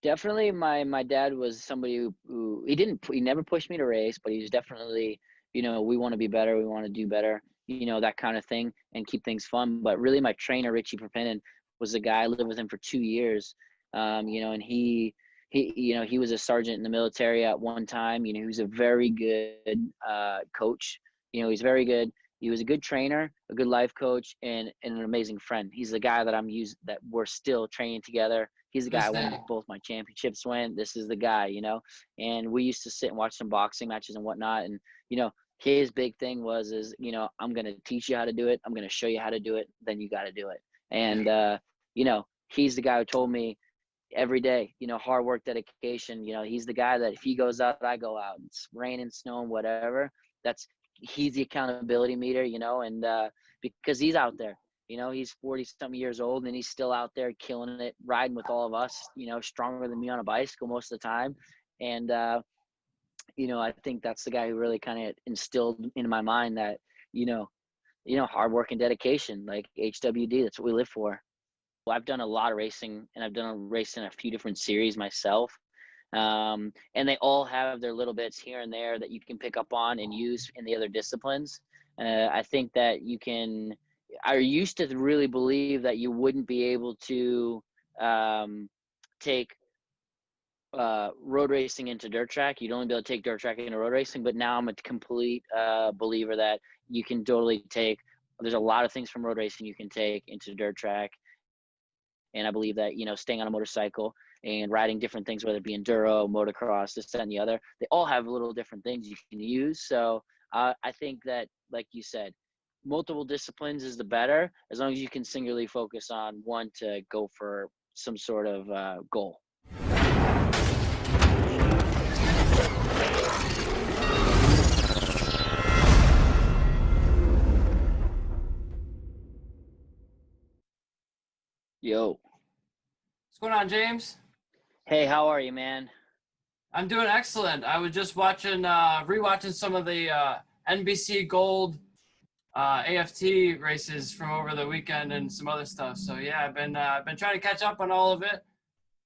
Definitely my dad was somebody who he never pushed me to race, but he was definitely, we wanna be better, we wanna do better, that kinda thing, and keep things fun. But really my trainer, Richie Perpinen, was the guy. I lived with him for 2 years, and he was a sergeant in the military at one time. He was a very good, coach. He's very good. He was a good trainer, a good life coach, and an amazing friend. He's the guy that we're still training together. He's the guy I This won day. both my championships when. This is the guy. And we used to sit and watch some boxing matches and whatnot. And, his big thing I'm going to teach you how to do it. I'm going to show you how to do it. Then you got to do it. Yeah. And, he's the guy who told me every day, hard work, dedication. He's the guy that if he goes out, I go out. It's raining, snowing, whatever. He's the accountability meter, and because he's out there, he's 40 something years old and he's still out there killing it, riding with all of us, stronger than me on a bicycle most of the time. And, I think that's the guy who really kind of instilled in my mind that, hard work and dedication, like HWD, that's what we live for. Well, I've done a lot of racing, and I've done a race in a few different series myself. And they all have their little bits here and there that you can pick up on and use in the other disciplines. I think that I used to really believe that you wouldn't be able to take road racing into dirt track. You'd only be able to take dirt track into road racing, but now I'm a complete believer that you can totally there's a lot of things from road racing you can take into dirt track. And I believe that, staying on a motorcycle and riding different things, whether it be enduro, motocross, this, that, and the other, they all have little different things you can use. So I think that, like you said, multiple disciplines is the better, as long as you can singularly focus on one to go for some sort of goal. Yo. What's going on, James? Hey, how are you, man? I'm doing excellent. I was just rewatching some of the NBC Gold AFT races from over the weekend and some other stuff. So yeah, I've been trying to catch up on all of it.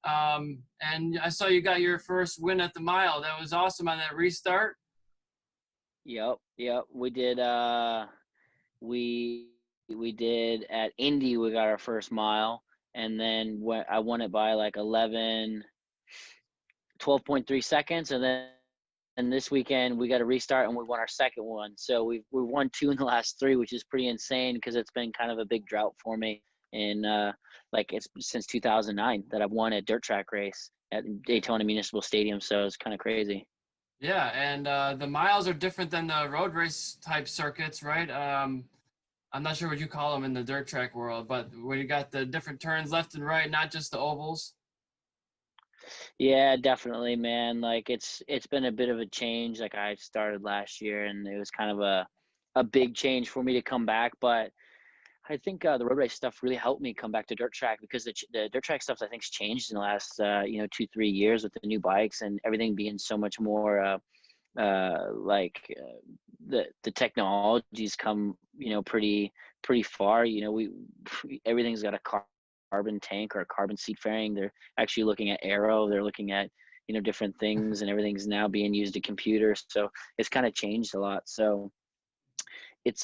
And I saw you got your first win at the mile. That was awesome on that restart. Yep. We did. We did at Indy. We got our first mile, and then I won it by like 12.3 seconds, and this weekend we got a restart and we won our second one. So we won 2 in the last 3, which is pretty insane because it's been kind of a big drought for me. And like it's since 2009 that I've won a dirt track race at Daytona Municipal Stadium. So it's kind of crazy. Yeah, and the miles are different than the road race type circuits, right? I'm not sure what you call them in the dirt track world, but where you got the different turns left and right, not just the ovals. Yeah, definitely, man. Like it's been a bit of a change. Like I started last year, and it was kind of a big change for me to come back. But I think the road race stuff really helped me come back to dirt track because the dirt track stuff I think's changed in the last 2-3 years with the new bikes and everything being so much more the technology's come pretty far. Everything's got a carbon tank or a carbon seat fairing. They're actually looking at aero. They're looking at different things, and everything's now being used in computers. So it's kind of changed a lot. So it's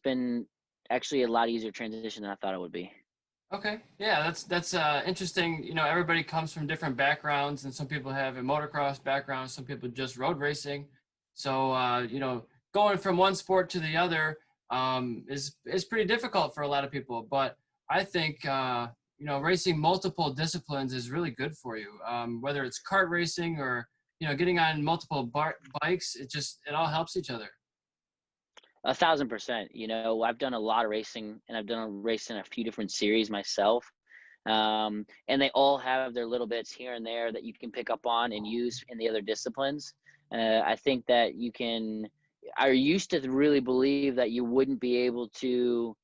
been actually a lot easier transition than I thought it would be. Okay, yeah, that's interesting. You know, everybody comes from different backgrounds, and some people have a motocross background, some people just road racing. So going from one sport to the other is pretty difficult for a lot of people. But I think racing multiple disciplines is really good for you. Whether it's kart racing or getting on multiple bikes, it all helps each other. 1,000%. I've done a lot of racing, and I've done a race in a few different series myself. And they all have their little bits here and there that you can pick up on and use in the other disciplines. I think that I used to really believe that you wouldn't be able to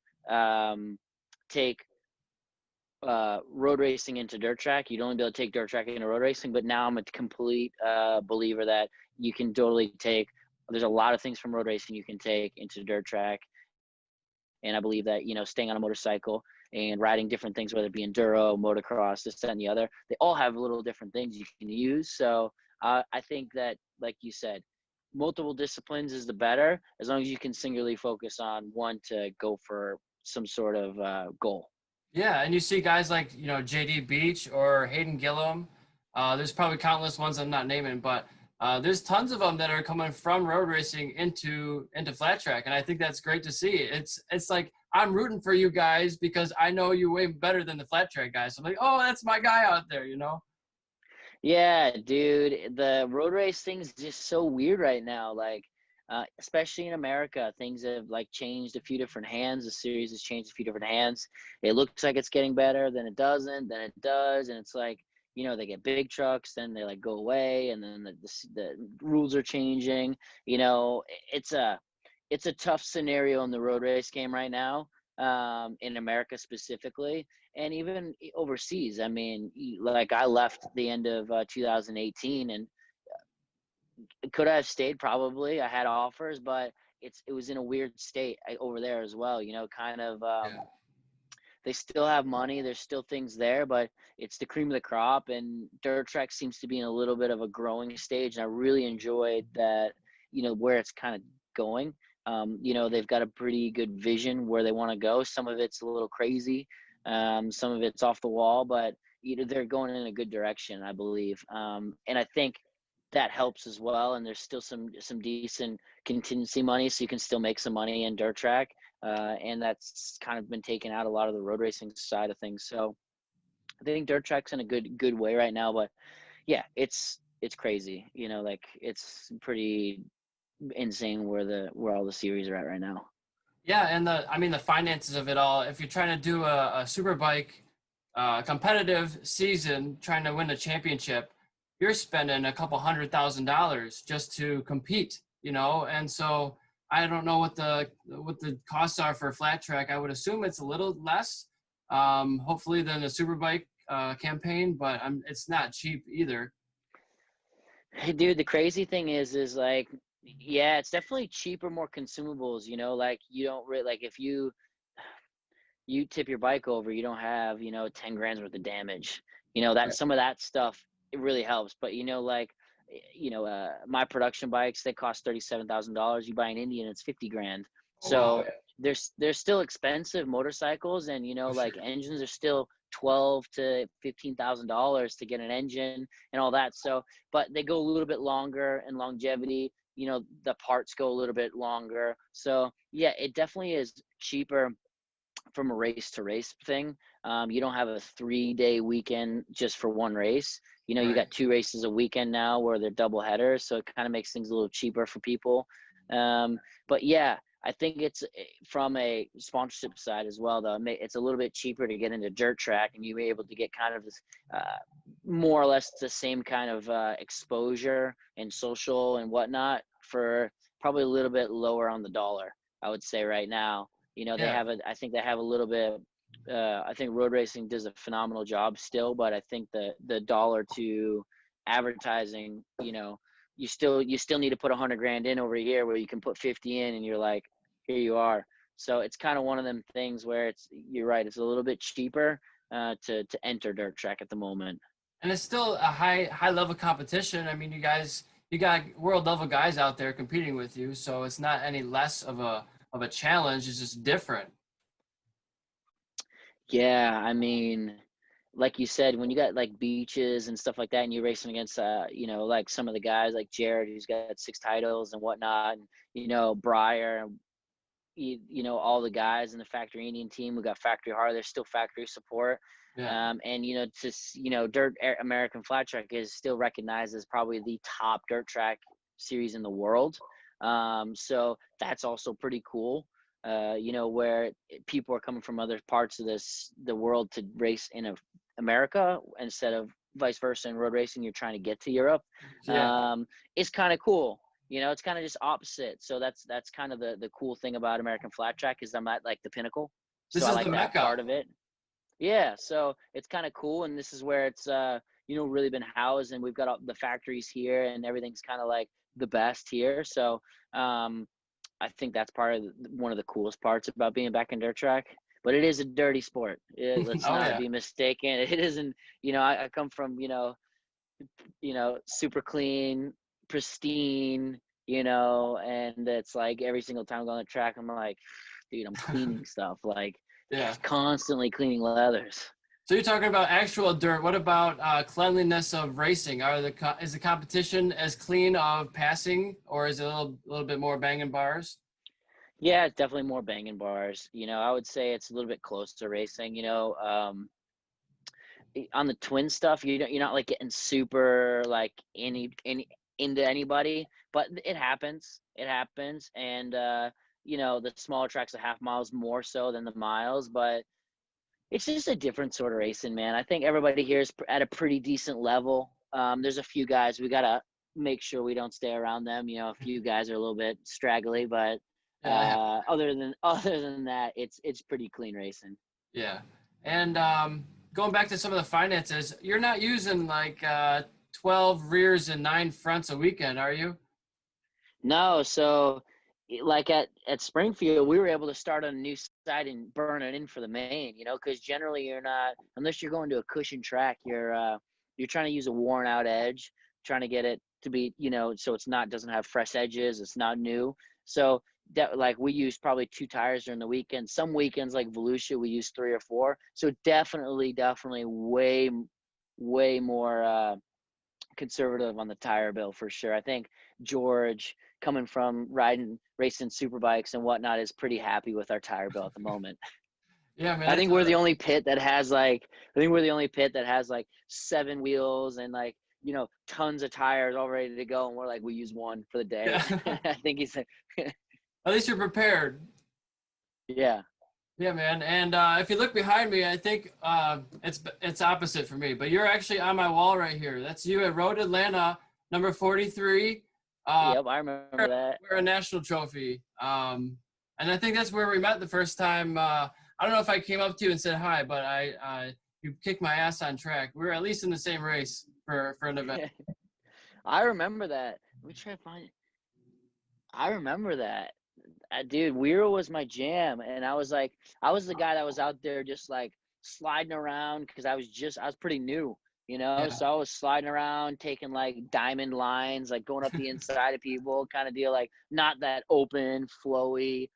take road racing into dirt track. You'd only be able to take dirt track into road racing, but now I'm a complete believer that you can totally there's a lot of things from road racing you can take into dirt track. And I believe that, staying on a motorcycle and riding different things, whether it be enduro, motocross, this, that, and the other. They all have little different things you can use. So I think that, like you said, multiple disciplines is the better, as long as you can singularly focus on one to go for some sort of goal. Yeah, and you see guys like, JD Beach or Hayden Gillum. There's probably countless ones I'm not naming, but there's tons of them that are coming from road racing into flat track, and I think that's great to see. It's like I'm rooting for you guys because I know you way better than the flat track guys. So I'm like, oh, that's my guy out there, Yeah, dude, the road race thing's just so weird right now. Like, especially in America, things have like changed a few different hands. The series has changed a few different hands. It looks like it's getting better, then it doesn't, then it does, and it's like, they get big trucks, then they like go away, and then the rules are changing. It's a tough scenario in the road race game right now, in America specifically, and even overseas. I mean, like I left the end of 2018, and could I have stayed? Probably. I had offers, but it was in a weird state over there as well. Kind of. Yeah. They still have money. There's still things there, but it's the cream of the crop. And dirt track seems to be in a little bit of a growing stage. And I really enjoyed that. Where it's kind of going. They've got a pretty good vision where they want to go. Some of it's a little crazy. Some of it's off the wall, but they're going in a good direction, I believe. And I think that helps as well. And there's still some decent contingency money, so you can still make some money in dirt track. And that's kind of been taken out a lot of the road racing side of things. So I think dirt track's in a good way right now. But yeah, it's crazy. Like it's pretty insane where all the series are at right now. Yeah, and the finances of it all. If you're trying to do a superbike competitive season, trying to win a championship, you're spending a couple $100,000 just to compete, And so I don't know what the costs are for a flat track. I would assume it's a little less, hopefully, than a superbike campaign, but it's not cheap either. Hey, dude, the crazy thing is like, yeah, it's definitely cheaper, more consumables. Like you don't really like if you tip your bike over, you don't have 10 grand's worth of damage. That Right. some of that stuff, it really helps. But like my production bikes, they cost $37,000. You buy an Indian, it's 50 grand. Oh, wow. So they're still expensive motorcycles, and For like sure. engines are still 12 to $15,000 to get an engine and all that. So but they go a little bit longer in longevity. The parts go a little bit longer. So yeah, it definitely is cheaper from a race to race thing. You don't have a 3-day weekend just for one race. You Right. got 2 races a weekend now where they're double headers, so it kind of makes things a little cheaper for people. But yeah, I think it's from a sponsorship side as well, though. It's a little bit cheaper to get into dirt track, and you're able to get kind of this, more or less the same kind of exposure and social and whatnot for probably a little bit lower on the dollar, I would say right now. They Yeah. have I think they have a little bit. I think road racing does a phenomenal job still, but I think the dollar to advertising, you still need to put 100 grand in over here where you can put 50 in, and you're like, here you are. So it's kind of one of them things where you're right. It's a little bit cheaper to enter dirt track at the moment. And it's still a high level competition. I mean, you got world level guys out there competing with you, so it's not any less of a challenge. It's just different. Yeah, I mean, like you said, when you got like beaches and stuff like that, and you're racing against, like some of the guys like Jared, who's got 6 titles and whatnot, and Breyer, and all the guys in the Factory Indian team who got Factory Hard, there's still factory support. Yeah. And American Flat Track is still recognized as probably the top dirt track series in the world. So that's also pretty cool. Where people are coming from other parts of the world to race in America instead of vice versa in road racing. You're trying to get to Europe. Yeah. It's kind of cool. It's kind of just opposite. So that's kind of the cool thing about American Flat Track is I'm at like the pinnacle. So This I is the like that mecca. part of it. Yeah, so it's kind of cool, and this is where it's really been housed, and we've got all the factories here, and everything's kind of like the best here. So I think that's one of the coolest parts about being back in dirt track. but it is a dirty sport. Let's Oh not yeah. be mistaken. It isn't, I come from, super clean, pristine, and it's like every single time I go on the track, I'm like, dude, I'm cleaning stuff, like Yeah. constantly cleaning leathers. So you're talking about actual dirt. What about cleanliness of racing? Is the competition as clean of passing, or is it a little bit more banging bars? Yeah, it's definitely more banging bars. I would say it's a little bit closer racing. On the twin stuff, you're not like getting super like into anybody, but it happens. It happens, and the smaller tracks, the half miles more so than the miles, but it's just a different sort of racing, man. I think everybody here is at a pretty decent level. There's a few guys we gotta make sure we don't stay around them. A few guys are a little bit straggly, but Yeah, other than that, it's pretty clean racing. yeah. And going back to some of the finances, you're not using like 12 rears and 9 fronts a weekend, are you? No, so like at Springfield, we were able to start on a new side and burn it in for the main, because generally you're not, unless you're going to a cushion track, you're trying to use a worn out edge, trying to get it to be, so it's not doesn't have fresh edges, it's not new. So that like we use probably 2 tires during the weekend. Some weekends like Volusia, we use 3 or 4. So definitely way more conservative on the tire bill for sure. I think George, coming from racing super bikes and whatnot, is pretty happy with our tire bill at the moment. Yeah, man. I That's think we're the only pit that has like 7 wheels and like, tons of tires all ready to go. And we're like, we use one for the day. yeah. I think he's, At least you're prepared. yeah. Yeah, man. And if you look behind me, I think it's opposite for me. But you're actually on my wall right here. That's you at Road Atlanta, number 43. Yep. I remember that. We're a national trophy. And I think that's where we met the first time. I don't know if I came up to you and said hi, but you kicked my ass on track. We were at least in the same race for an event. I remember that. Let me try to find it. I remember that. Dude, Weir was my jam, and I was the guy that was out there just like sliding around because I was pretty new, Yeah. so I was sliding around, taking like diamond lines, like going up the inside of people, kind of deal, like not that open, flowy,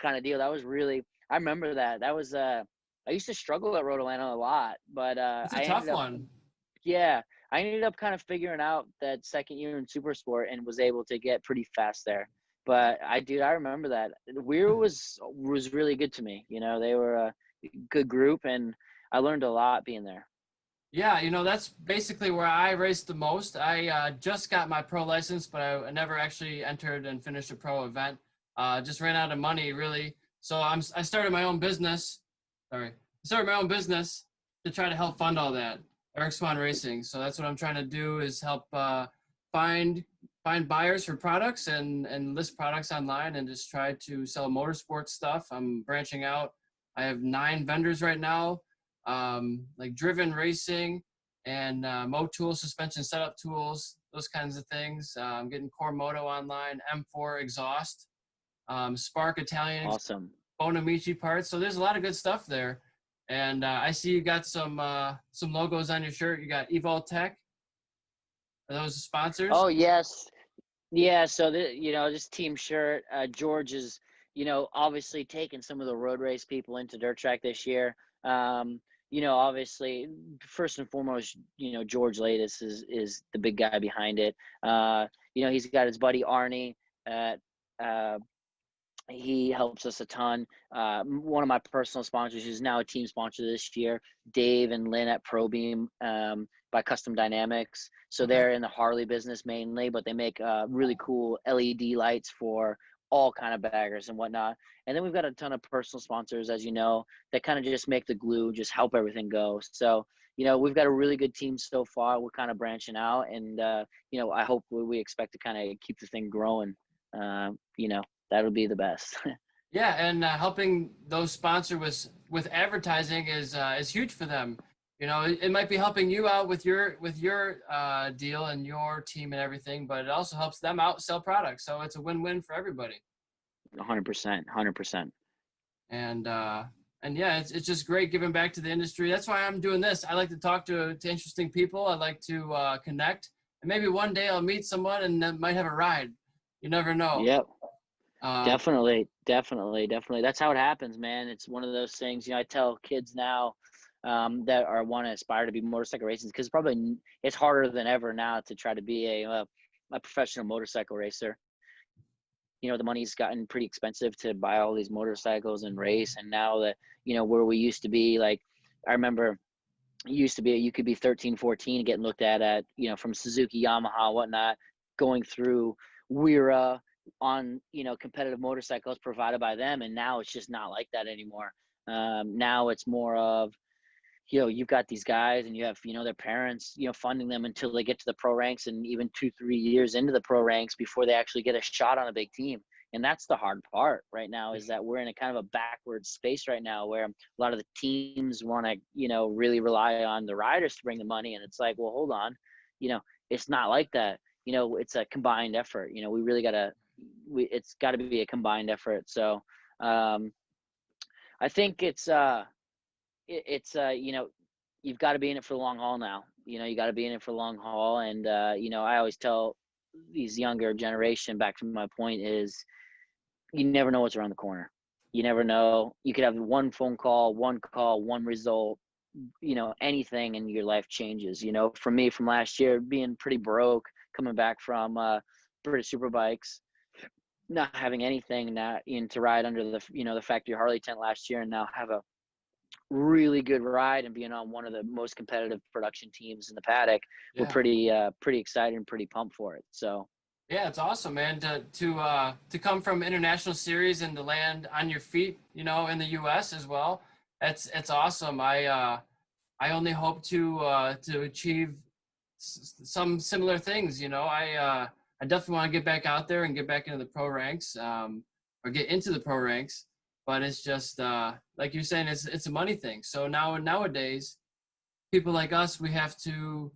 kind of deal. That was really, I remember that. That was I used to struggle at Road Atlanta a lot, but It's a tough one. yeah, I ended up kind of figuring out that second year in super sport and was able to get pretty fast there. But I remember that. Weir was really good to me. They were a good group, and I learned a lot being there. Yeah, that's basically where I raced the most. I just got my pro license, but I never actually entered and finished a pro event. Just ran out of money, really. So I started my own business. Sorry, I started my own business to try to help fund all that. Eric Swahn Racing. So that's what I'm trying to do is help find buyers for products and list products online and just try to sell motorsports stuff. I'm branching out. I have 9 vendors right now. Like driven racing and mo tools, suspension setup tools, those kinds of things. I'm getting Core Moto online, M4 exhaust, Spark Italian, Awesome. Bonamici parts. So there's a lot of good stuff there. And I see you got some logos on your shirt. You got Evol Tech. Are those sponsors? Oh yes, yeah. So this team shirt. George is, obviously taking some of the road race people into dirt track this year. Obviously, first and foremost, George Latis is the big guy behind it. He's got his buddy Arnie at he helps us a ton. One of my personal sponsors, who's now a team sponsor this year, Dave and Lynn at ProBeam by Custom Dynamics. So Okay. they're in the Harley business mainly, but they make really cool LED lights for all kind of baggers and whatnot. And then we've got a ton of personal sponsors, as you know, that kind of just make the glue, just help everything go. So, we've got a really good team so far. We're kind of branching out, and I hope we expect to kind of keep the thing growing. That'll be the best. Yeah, and helping those sponsor with advertising is huge for them. It might be helping you out with your deal and your team and everything, but it also helps them out sell products. So it's a win-win for everybody. 100%. And And yeah, it's just great giving back to the industry. That's why I'm doing this. I like to talk to interesting people. I like to connect, and maybe one day I'll meet someone and might have a ride. You never know. Yep. Um, Definitely. That's how it happens, man. It's one of those things. I tell kids now that are want to aspire to be motorcycle racers, because it's harder than ever now to try to be a professional motorcycle racer. The money's gotten pretty expensive to buy all these motorcycles and race. And now that, where we used to be, like, I remember it used to be, you could be 13, 14 getting looked at, from Suzuki, Yamaha, whatnot, going through Wira on, competitive motorcycles provided by them. And now it's just not like that anymore. Now it's more of, you've got these guys and you have, their parents, funding them until they get to the pro ranks, and even 2-3 years into the pro ranks before they actually get a shot on a big team. And that's the hard part right now, is that we're in a kind of a backward space right now where a lot of the teams want to, really rely on the riders to bring the money. And it's like, well, hold on, it's not like that. It's a combined effort. We really it's got to be a combined effort. So I think it's you've got to be in it for the long haul now. You got to be in it for the long haul. And I always tell these younger generation, back to my point, is you never know what's around the corner. You never know. You could have one phone call, one result, anything, and your life changes. For me, from last year, being pretty broke, coming back from British Superbikes, not having anything, not in to ride under the factory Harley tent last year, and now have a really good ride and being on one of the most competitive production teams in the paddock. We're pretty excited and pretty pumped for it. So yeah, it's awesome, man. To come from international series and to land on your feet, in the U.S. as well. It's awesome. I only hope to achieve some similar things. I definitely want to get back out there and get back into the pro ranks, or get into the pro ranks. But it's just like you're saying, it's a money thing. So nowadays, people like us, we have to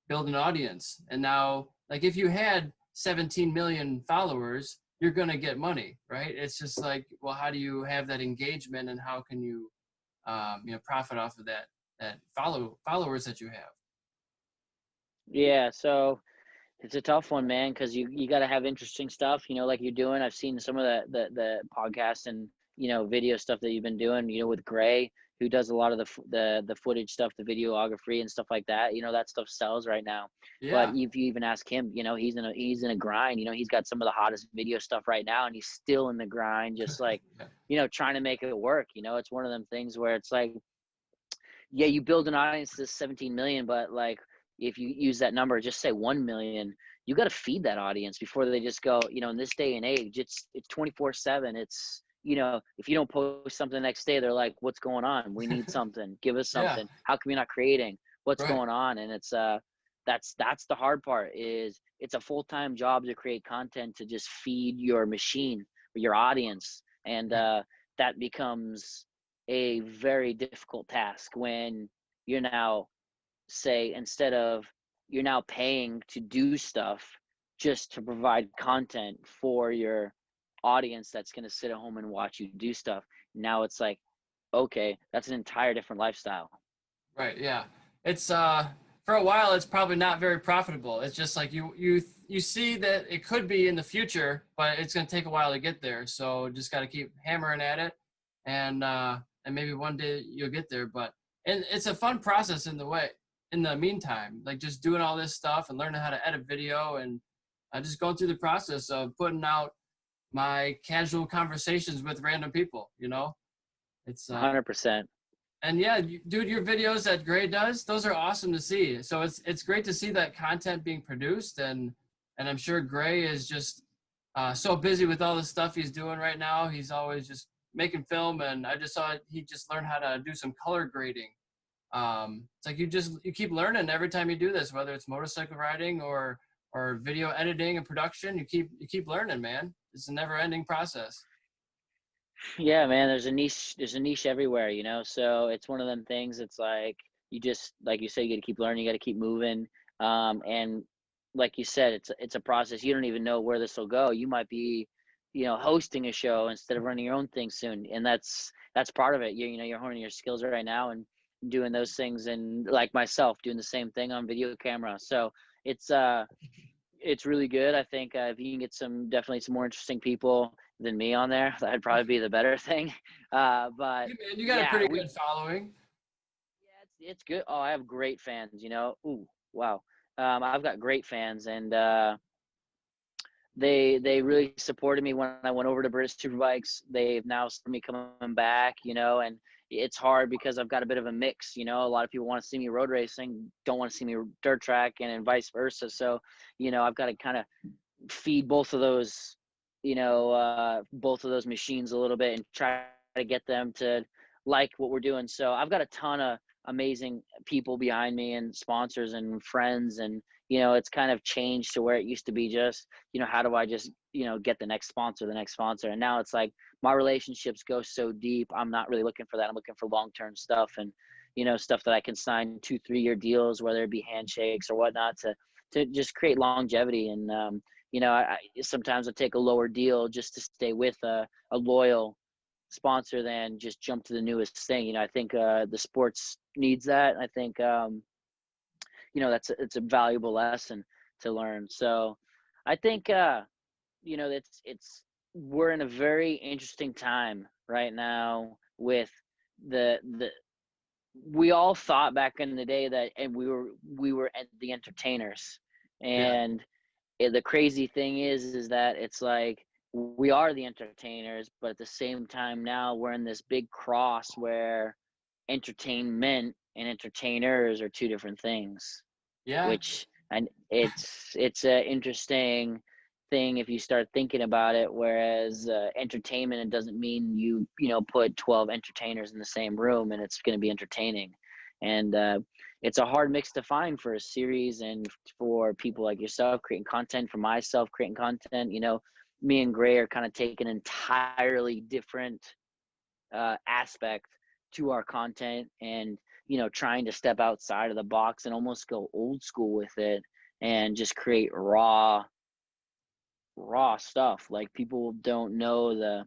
build an audience. And now, like, if you had 17 million followers, you're gonna get money, right? It's just like, well, how do you have that engagement, and how can you, profit off of that followers that you have? yeah, so it's a tough one, man, because you got to have interesting stuff, like you're doing. I've seen some of the podcasts and video stuff that you've been doing, with Gray, who does a lot of the footage stuff, the videography and stuff like that. That stuff sells right now. But Yeah. if you even ask him, he's in a grind. He's got some of the hottest video stuff right now, and he's still in the grind, just like trying to make it work. It's one of them things where it's like, yeah, you build an audience to 17 million, but like, if you use that number, just say 1 million, you got to feed that audience before they just go, in this day and age, it's 24/7. It's, if you don't post something the next day, they're like, what's going on? We need something. Give us Yeah. something. How come you're not creating? What's Right. going on? And it's, that's the hard part, is it's a full-time job to create content to just feed your machine or your audience. And that becomes a very difficult task when you're now, say, instead of, you're now paying to do stuff just to provide content for your audience that's going to sit at home and watch you do stuff. Now it's like, okay, that's an entire different lifestyle. Right. Yeah. It's for a while, it's probably not very profitable. It's just like you see that it could be in the future, but it's going to take a while to get there. So just got to keep hammering at it, and maybe one day you'll get there. But and it's a fun process in the meantime, like just doing all this stuff and learning how to edit video, and just going through the process of putting out my casual conversations with random people. It's 100%. and yeah, dude, your videos that Gray does, those are awesome to see. So it's great to see that content being produced, and I'm sure Gray is just so busy with all the stuff he's doing right now. He's always just making film, and I just saw he just learned how to do some color grading. It's like you keep learning every time you do this, whether it's motorcycle riding or video editing and production. You keep learning, man. It's a never-ending process. Yeah, man, there's a niche everywhere, so it's one of them things. It's like, you just, like you say, you got to keep learning, you got to keep moving. And like you said, it's a process. You don't even know where this will go. You might be hosting a show instead of running your own thing soon. And that's part of it. You're honing your skills right now and doing those things, and like myself doing the same thing on video camera. So it's it's really good. I think if you can get definitely some more interesting people than me on there, that'd probably be the better thing. But You, man, you got a yeah, pretty good following. yeah, it's good. Oh, I have great fans. Ooh, wow. I've got great fans, and they really supported me when I went over to British Superbikes. They've now seen me coming back, and it's hard because I've got a bit of a mix. A lot of people want to see me road racing, don't want to see me dirt track, and vice versa. So, I've got to kind of feed both of those machines a little bit and try to get them to like what we're doing. So I've got a ton of amazing people behind me and sponsors and friends, and it's kind of changed to where it used to be just how do I just get the next sponsor, and now it's like my relationships go so deep. I'm not really looking for that. I'm looking for long-term stuff, and stuff that I can sign 2-3 year deals, whether it be handshakes or whatnot, to just create longevity. And I sometimes I take a lower deal just to stay with a loyal sponsor than just jump to the newest thing. I think the sports needs that. I think it's a valuable lesson to learn. So I think it's we're in a very interesting time right now with the we all thought back in the day that, and we were the entertainers, Yeah. and the crazy thing is that it's like we are the entertainers, but at the same time now we're in this big cross where entertainment and entertainers are two different things, Yeah. which, and it's a interesting thing if you start thinking about it. Whereas entertainment, it doesn't mean put 12 entertainers in the same room and it's going to be entertaining. And it's a hard mix to find for a series, and for people like yourself creating content, for myself creating content. Me and Gray are kind of taking an entirely different aspect to our content, and trying to step outside of the box and almost go old school with it, and just create raw stuff. Like, people don't know the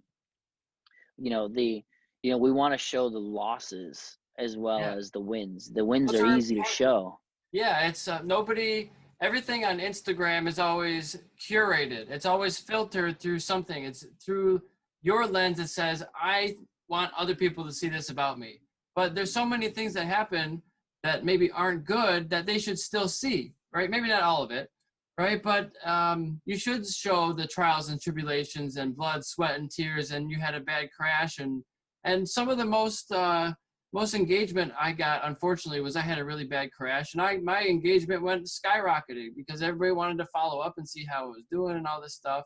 we want to show the losses as well Yeah. as the wins. The wins Those are are easy to important. show. Yeah, it's nobody. Everything on Instagram is always curated. It's always filtered through something. It's through your lens that says, I want other people to see this about me. But there's so many things that happen that maybe aren't good that they should still see, right? Maybe not all of it, right? But you should show the trials and tribulations and blood, sweat, and tears. And you had a bad crash, and some of the most engagement I got, unfortunately, was I had a really bad crash, and my engagement went skyrocketing because everybody wanted to follow up and see how I was doing and all this stuff,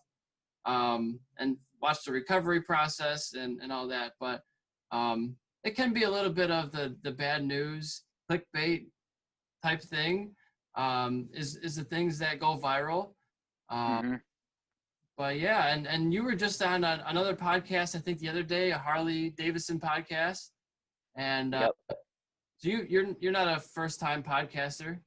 and watch the recovery process and all that. But it can be a little bit of the bad news, clickbait type thing, is the things that go viral. Um, Hmm. but yeah, and you were just on another podcast, I think the other day, a Harley Davidson podcast, and Yep. so you're not a first time podcaster.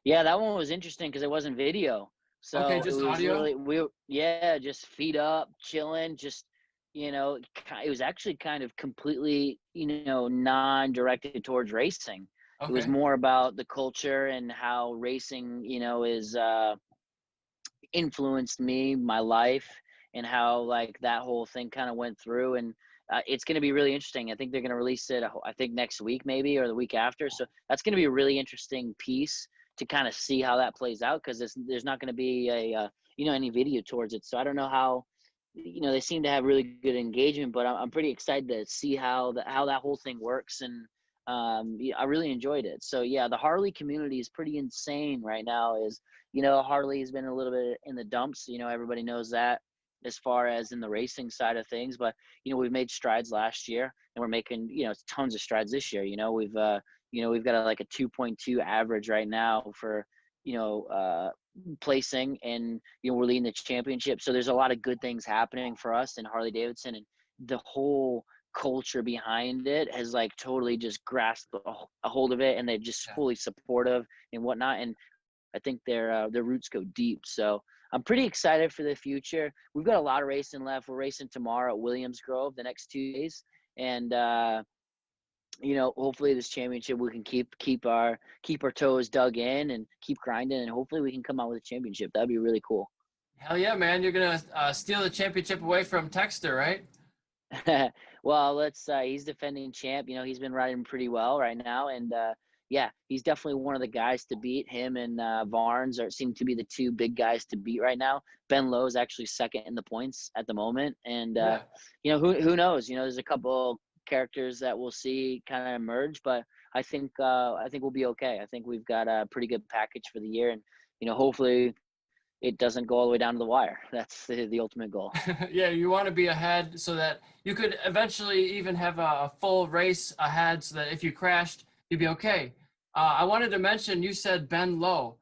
Yeah, that one was interesting because it wasn't video. Okay, So it just was audio. literally, yeah, just feet up, chilling, just, it was actually kind of completely, non-directed towards racing. It was Okay. more about the culture and how racing, is influenced me, my life, and how, like, that whole thing kind of went through. And it's going to be really interesting. I think they're going to release it, I think, next week maybe, or the week after. So that's going to be a really interesting piece to kind of see how that plays out, because there's not going to be any video towards it. So I don't know how, they seem to have really good engagement, but I'm pretty excited to see how that whole thing works. And yeah, I really enjoyed it. So yeah, the Harley community is pretty insane right now. Harley has been a little bit in the dumps. Everybody knows that, as far as in the racing side of things. But we've made strides last year, and we're making tons of strides this year. We've got like a 2.2 average right now for placing, and we're leading the championship. So there's a lot of good things happening for us in Harley Davidson, and the whole culture behind it has like totally just grasped a hold of it, and they're just Yeah. fully supportive and whatnot. And I think their roots go deep. So I'm pretty excited for the future. We've got a lot of racing left. We're racing tomorrow at Williams Grove the next 2 days, and hopefully this championship we can keep our toes dug in and keep grinding, and hopefully we can come out with a championship. That'd be really cool. Hell yeah, man! You're gonna steal the championship away from Texter, right? Well, he's defending champ. He's been riding pretty well right now, and yeah, he's definitely one of the guys to beat. Him and Varnes seem to be the two big guys to beat right now. Ben Lowe's actually second in the points at the moment, and Yeah. who knows? There's a couple characters that we'll see kind of emerge, but I think we'll be okay. I think we've got a pretty good package for the year, and hopefully it doesn't go all the way down to the wire. That's the ultimate goal. Yeah, you want to be ahead so that you could eventually even have a full race ahead so that if you crashed, you'd be okay. I wanted to mention, you said Ben Lowe.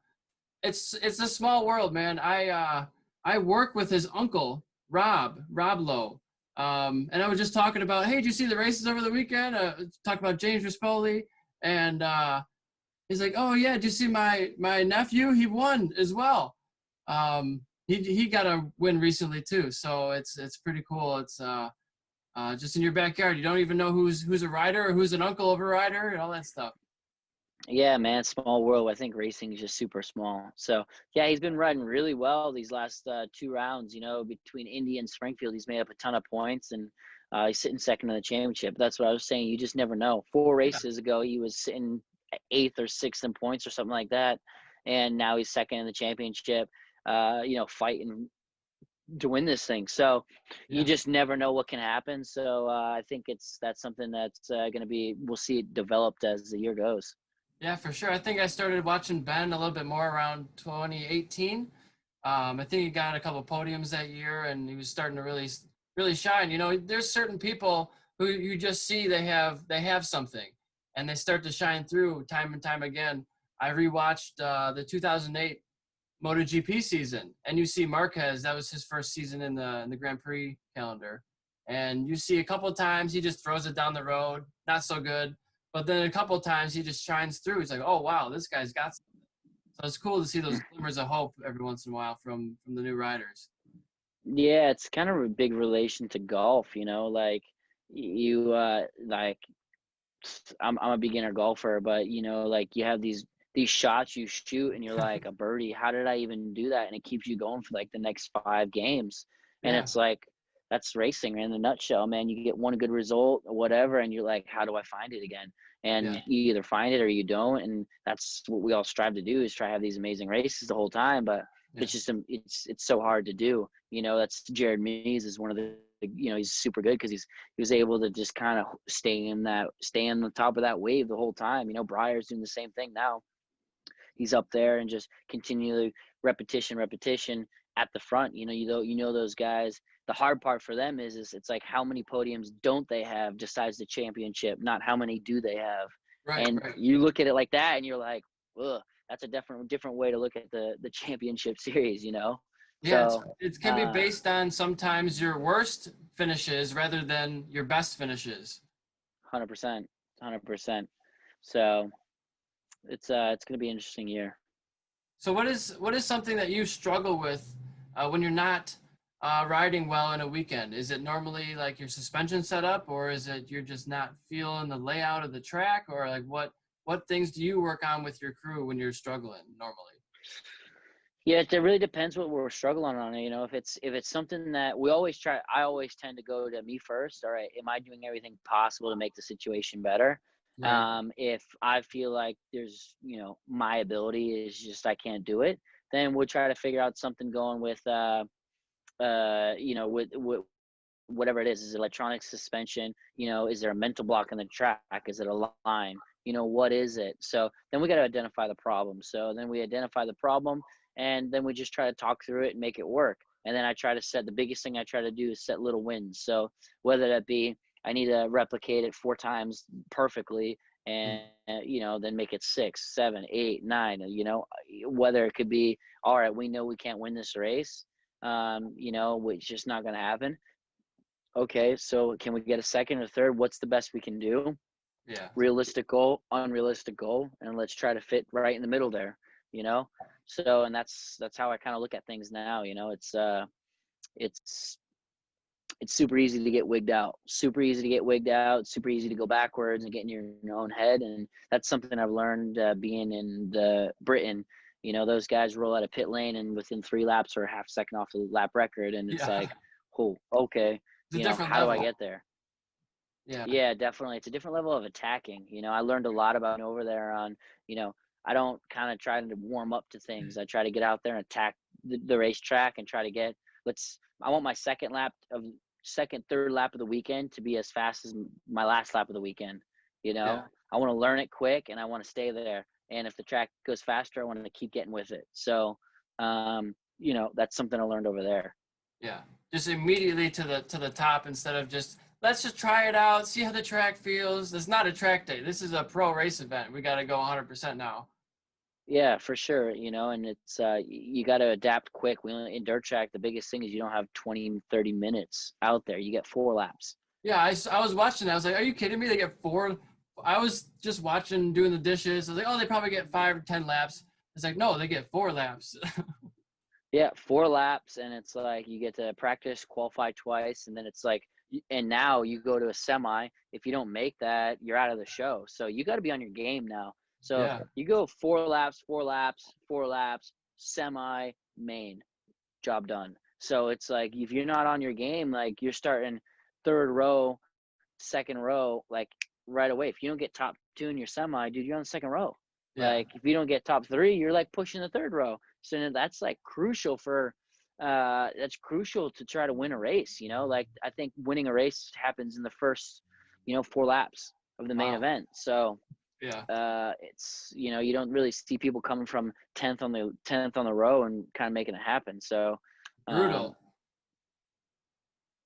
It's a small world, man. I work with his uncle, Rob Lowe. And I was just talking about, hey, did you see the races over the weekend? Talk about James Rispoli. And he's like, oh, yeah, did you see my nephew? He won as well. He got a win recently too, so it's pretty cool. It's just in your backyard. You don't even know who's a rider or who's an uncle of a rider and all that stuff. Yeah, man, small world. I think racing is just super small. So yeah, he's been riding really well these last 2 rounds. Between Indy and Springfield, he's made up a ton of points, and he's sitting second in the championship. That's what I was saying. You just never know. 4 races ago, he was sitting 8th or 6th in points or something like that, and now he's second in the championship. Fighting to win this thing. So you just never know what can happen. So I think that's something that's going to be, we'll see it developed as the year goes. Yeah, for sure. I think I started watching Ben a little bit more around 2018. I think he got a couple of podiums that year, and he was starting to really shine. There's certain people who you just see they have something, and they start to shine through time and time again. I rewatched the 2008 MotoGP season, and you see Marquez. That was his first season in the Grand Prix calendar, and you see a couple of times he just throws it down the road, not so good. But then a couple of times he just shines through. He's like, oh wow, this guy's got something. So it's cool to see those glimmers of hope every once in a while from the new riders. Yeah, it's kind of a big relation to golf. Like I'm a beginner golfer, but like you have these shots you shoot and you're like a birdie. How did I even do that? And it keeps you going for like the next 5 games. And Yeah. it's like, that's racing in a nutshell, man. You get one good result or whatever, and you're like, how do I find it again? And you either find it or you don't. And that's what we all strive to do, is try to have these amazing races the whole time. But it's just, it's so hard to do. That's Jared Mees is one of the, he's super good because he was able to just kind of stay on the top of that wave the whole time. Breyer's doing the same thing now. He's up there and just continually repetition at the front. Those guys. The hard part for them is it's like, how many podiums don't they have besides the championship, not how many do they have. Right. You look at it like that and you're like, ugh, that's a different way to look at the championship series. Yeah, So it can be based on sometimes your worst finishes rather than your best finishes. 100%. So it's going to be an interesting year. So what is something that you struggle with when you're not riding well in a weekend? Is it normally like your suspension setup, or is it you're just not feeling the layout of the track, or like what things do you work on with your crew when you're struggling normally? Yeah, it really depends what we're struggling on. If it's something that we always try, I always tend to go to me first. All right, am I doing everything possible to make the situation better? Right. If I feel like there's, my ability is just, I can't do it, then we'll try to figure out something going with, with whatever it is. Is it electronic suspension? Is there a mental block on the track? Is it a line? What is it? So then we got to identify the problem. So then we identify the problem, and then we just try to talk through it and make it work. And then I try to set, the biggest thing I try to do is set little wins. So whether that be, I need to replicate it 4 times perfectly, and then make it 6, 7, 8, 9. Whether it could be, all right, we know we can't win this race. It's just not going to happen. Okay, so can we get a second or third? What's the best we can do? Yeah. Realistic goal, unrealistic goal, and let's try to fit right in the middle there. you know? So, and that's how I kind of look at things now, it's it's super easy to get wigged out, super easy to get wigged out, super easy to go backwards and get in your own head. And that's something I've learned being in the Britain. Those guys roll out of pit lane and within 3 laps or a half second off the lap record. And it's Yeah. like, oh, okay, It's a different how do I level. get there? Yeah. Yeah, definitely. It's a different level of attacking. I learned a lot about over there on, you know, I don't kind of try to warm up to things. I try to get out there and attack the racetrack and try to I want my third lap of the weekend to be as fast as my last lap of the weekend. Yeah. I want to learn it quick and I want to stay there. And if the track goes faster, I want to keep getting with it. So, that's something I learned over there. Yeah. Just immediately to the top instead of just let's just try it out, see how the track feels. It's not a track day. This is a pro race event. We got to go 100% now. Yeah, for sure. And it's you got to adapt quick. In dirt track, the biggest thing is you don't have 20, 30 minutes out there. You get 4 laps. Yeah, I was watching that. I was like, are you kidding me? They get 4. I was just watching, doing the dishes. I was like, oh, they probably get 5 or 10 laps. It's like, no, they get 4 laps. Yeah, 4 laps, and it's like you get to practice, qualify twice, and then it's like, and now you go to a semi. If you don't make that, you're out of the show. So you got to be on your game now. So Yeah. you go 4 laps, 4 laps, 4 laps, semi, main, job done. So it's like if you're not on your game, like you're starting third row, second row, like right away. If you don't get top 2 in your semi, dude, you're on the second row. Yeah. Like if you don't get top 3, you're like pushing the third row. So that's like crucial that's crucial to try to win a race. Like I think winning a race happens in the first 4 laps of the main Wow. event. So Yeah. it's you don't really see people coming from 10th on the row and kind of making it happen. So Brutal.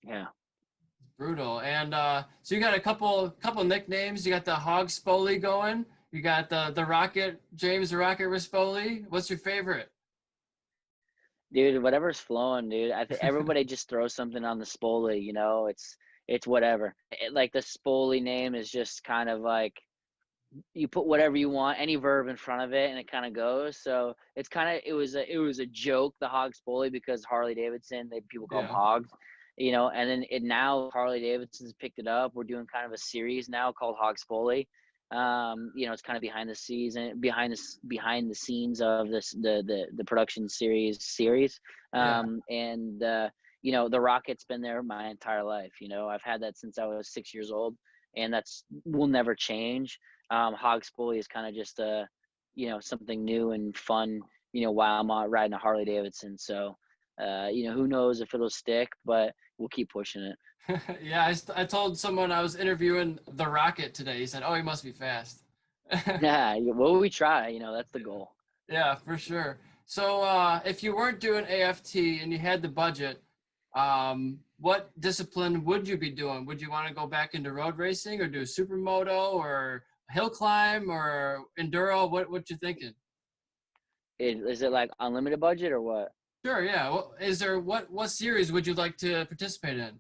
yeah. Brutal. And so you got a couple nicknames. You got the Hog Spoli going. You got the Rocket, James the Rocket Rispoli. What's your favorite? Dude, whatever's flowing, dude. I think everybody just throws something on the Spoli, it's whatever. Like the Spoli name is just kind of like you put whatever you want, any verb in front of it, and it kind of goes. So it was a joke, the Hog Spoli, because Harley Davidson, people call them Yeah. hogs, and then now Harley Davidson's picked it up. We're doing kind of a series now called Hog Spoli. It's kind of behind the scenes of the production series. Yeah. And the Rocket's been there my entire life. I've had that since I was 6 years old, and that's will never change. Hog Spoli is kind of just something new and fun, while I'm riding a Harley Davidson. So, who knows if it'll stick, but we'll keep pushing it. Yeah, I told someone I was interviewing the Rocket today. He said, "Oh, he must be fast." Yeah, well, we try. That's the goal. Yeah, for sure. So, if you weren't doing AFT and you had the budget, what discipline would you be doing? Would you want to go back into road racing or do supermoto or hill climb or enduro? What you thinking? Is it like unlimited budget or what? Sure, yeah. Well, what series would you like to participate in?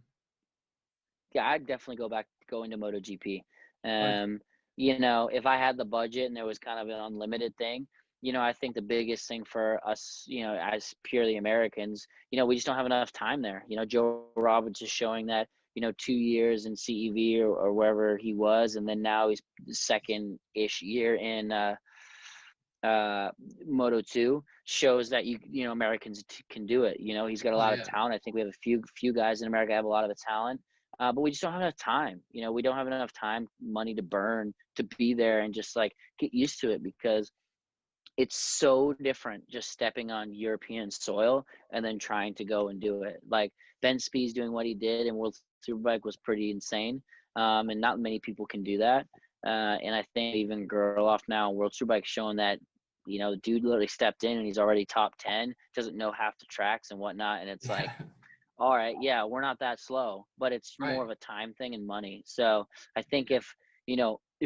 Yeah, I'd definitely go into MotoGP. Or If I had the budget and there was kind of an unlimited thing, I think the biggest thing for us, as purely Americans, we just don't have enough time there. Joe Roberts is showing that, 2 years in CEV or wherever he was, and then now he's the second-ish year in Moto 2 shows that Americans can do it. He's got a oh lot of yeah, talent. I think we have a few guys in America have a lot of the talent, but we just don't have enough time. We don't have enough time, money to burn to be there and just like get used to it, because it's so different just stepping on European soil and then trying to go and do it. Like Ben Spees doing what he did in World Superbike was pretty insane, and not many people can do that. And I think even Gerloff now, World Superbike, showing that, the dude literally stepped in and he's already top 10, doesn't know half the tracks and whatnot. And it's like, yeah, all right, yeah, we're not that slow, but it's right. more of a time thing and money. So I think if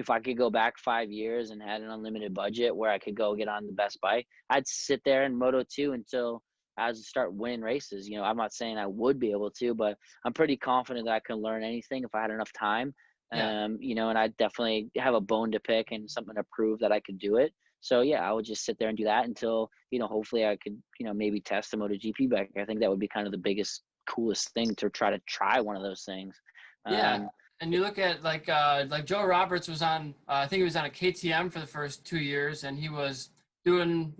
I could go back 5 years and had an unlimited budget where I could go get on the best bike, I'd sit there in Moto 2 until I start winning races. I'm not saying I would be able to, but I'm pretty confident that I can learn anything if I had enough time. Yeah, And I definitely have a bone to pick and something to prove that I could do it. So yeah, I would just sit there and do that until, hopefully I could, maybe test a MotoGP bike. I think that would be kind of the biggest, coolest thing to try one of those things. Yeah. Um, And you look at like Joe Roberts was on, I think he was on a KTM for the first 2 years, and he was doing,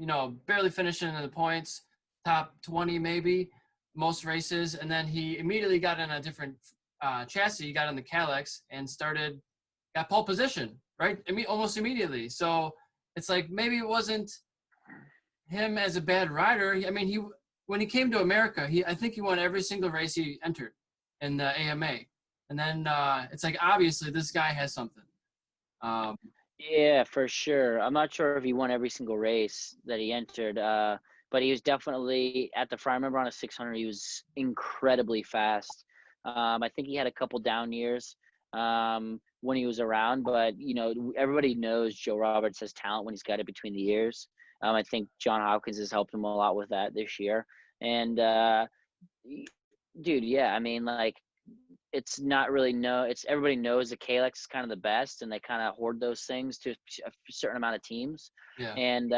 barely finishing in the points, top 20 maybe, most races. And then he immediately got in a different chassis. He got in the Calyx and got pole position, right? I mean, almost immediately. So it's like maybe it wasn't him as a bad rider. I mean, when he came to America, I think he won every single race he entered in the AMA. And then it's like, obviously this guy has something. Yeah, for sure. I'm not sure if he won every single race that he entered, but he was definitely at the front. I remember on a 600, he was incredibly fast. I think he had a couple down years when he was around, but everybody knows Joe Roberts has talent when he's got it between the ears. I think John Hopkins has helped him a lot with that this year. And dude, yeah, I mean, like, it's not really it's everybody knows the Kalex is kind of the best, and they kind of hoard those things to a certain amount of teams. Yeah. And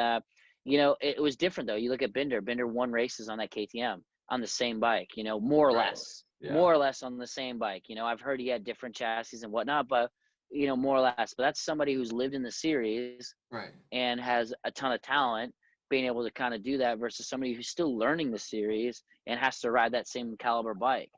it was different though. You look at Binder won races on that KTM on the same bike, more or Right. less, Yeah. more or less on the same bike. I've heard he had different chassis and whatnot, but more or less. But that's somebody who's lived in the series, Right, and has a ton of talent, being able to kind of do that versus somebody who's still learning the series and has to ride that same caliber bike.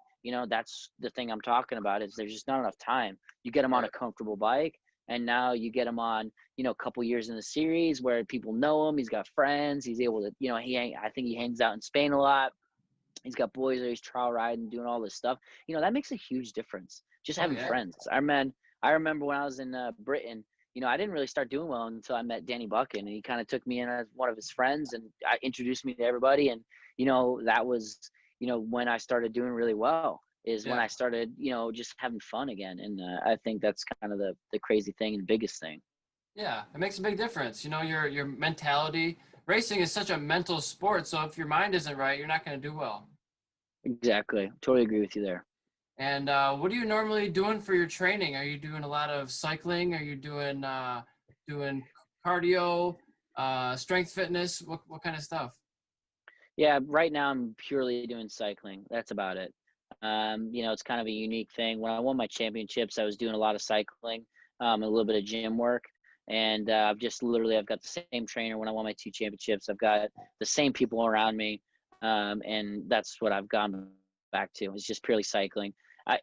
That's the thing I'm talking about, is there's just not enough time. You get him on a comfortable bike, and now you get him on, a couple years in the series where people know him. He's got friends. He's able to, I think he hangs out in Spain a lot. He's got boys that he's trial riding, doing all this stuff. That makes a huge difference. Just having friends. I remember when I was in Britain, I didn't really start doing well until I met Danny Buchan, and he kind of took me in as one of his friends, and introduced me to everybody. And, that was, when I started doing really well, is when I started, just having fun again. And I think that's kind of the crazy thing and biggest thing. Yeah, it makes a big difference. Your mentality. Racing is such a mental sport, so if your mind isn't right, you're not going to do well. Exactly. Totally agree with you there. And what are you normally doing for your training? Are you doing a lot of cycling? Are you doing cardio, strength fitness? What kind of stuff? Yeah, right now I'm purely doing cycling. That's about it. It's kind of a unique thing. When I won my championships, I was doing a lot of cycling, a little bit of gym work. And I've got the same trainer when I won my 2 championships. I've got the same people around me. And that's what I've gone back to. It's just purely cycling.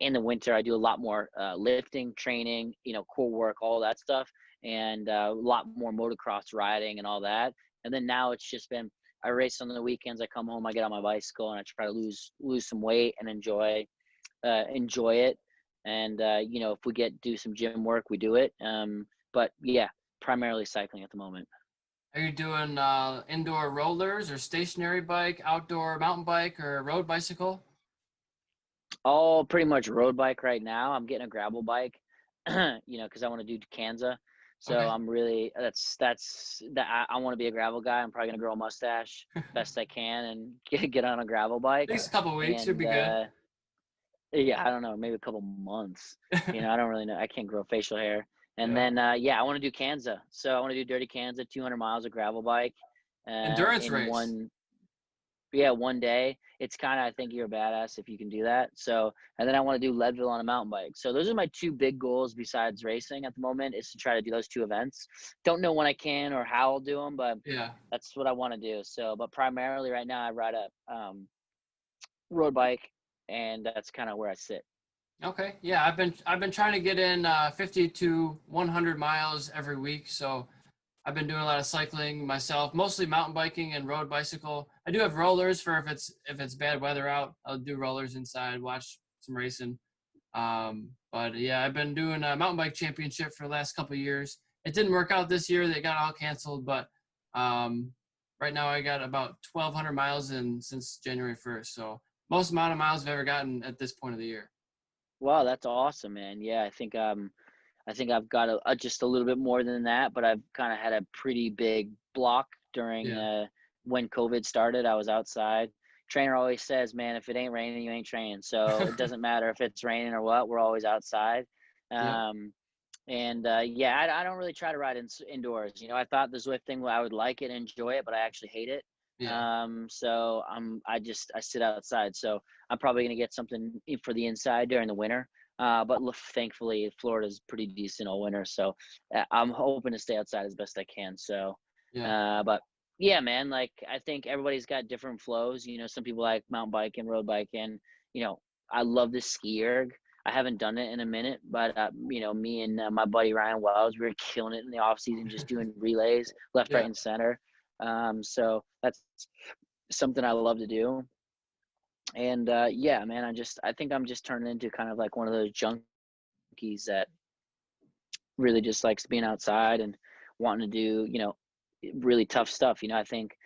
In the winter, I do a lot more lifting, training, core work, all that stuff, and a lot more motocross riding and all that. And then now it's just been, I race on the weekends. I come home, I get on my bicycle, and I try to lose some weight and enjoy it. And if we do some gym work, we do it. But yeah, primarily cycling at the moment. Are you doing indoor rollers or stationary bike, outdoor mountain bike, or road bicycle? All pretty much road bike right now. I'm getting a gravel bike, because I want to do Kansas. So Okay. I'm really that's that. I want to be a gravel guy. I'm probably gonna grow a mustache best I can and get on a gravel bike. At least a couple of weeks, you'd And be good. yeah, I don't know, maybe a couple months. I don't really know. I can't grow facial hair. And Yeah. then I want to do Kansas. So I want to do Dirty Kansas, 200 miles of gravel bike, Endurance in race. one day. It's kind of, I think you're a badass if you can do that. So, and then I want to do Leadville on a mountain bike. So those are my 2 big goals besides racing at the moment, is to try to do those 2 events. Don't know when I can or how I'll do them, but Yeah. that's what I want to do. So, but primarily right now I ride a road bike, and that's kind of where I sit. Okay. Yeah, I've been trying to get in 50 to 100 miles every week. So I've been doing a lot of cycling myself, mostly mountain biking and road bicycle. I do have rollers for if it's bad weather out. I'll do rollers inside, watch some racing. But yeah, I've been doing a mountain bike championship for the last couple of years. It didn't work out this year; they got all canceled. But right now, I got about 1,200 miles in since January 1st. So most amount of miles I've ever gotten at this point of the year. Wow, that's awesome, man. Yeah, I think I've got just a little bit more than that, but I've kind of had a pretty big block during Yeah. when COVID started. I was outside. Trainer always says, "Man, if it ain't raining, you ain't training." So it doesn't matter if it's raining or what. We're always outside. Yep. Um, And yeah, I don't really try to ride indoors. You know, I thought the Zwift thing, I would like it, enjoy it, but I actually hate it. Yeah. So I sit outside. So I'm probably gonna get something for the inside during the winter. But thankfully, Florida's pretty decent all winter, so I'm hoping to stay outside as best I can. So, Yeah. but yeah, man, like I think everybody's got different flows. You know, some people like mountain biking, road biking. You know, I love the ski erg. I haven't done it in a minute, but you know, me and my buddy Ryan Wells, we were killing it in the off season, just doing relays left, right, Yeah. and center. So that's something I love to do. And yeah, man, I think I'm just turning into kind of like one of those junkies that really just likes being outside and wanting to do, you know, really tough stuff. You know, I think,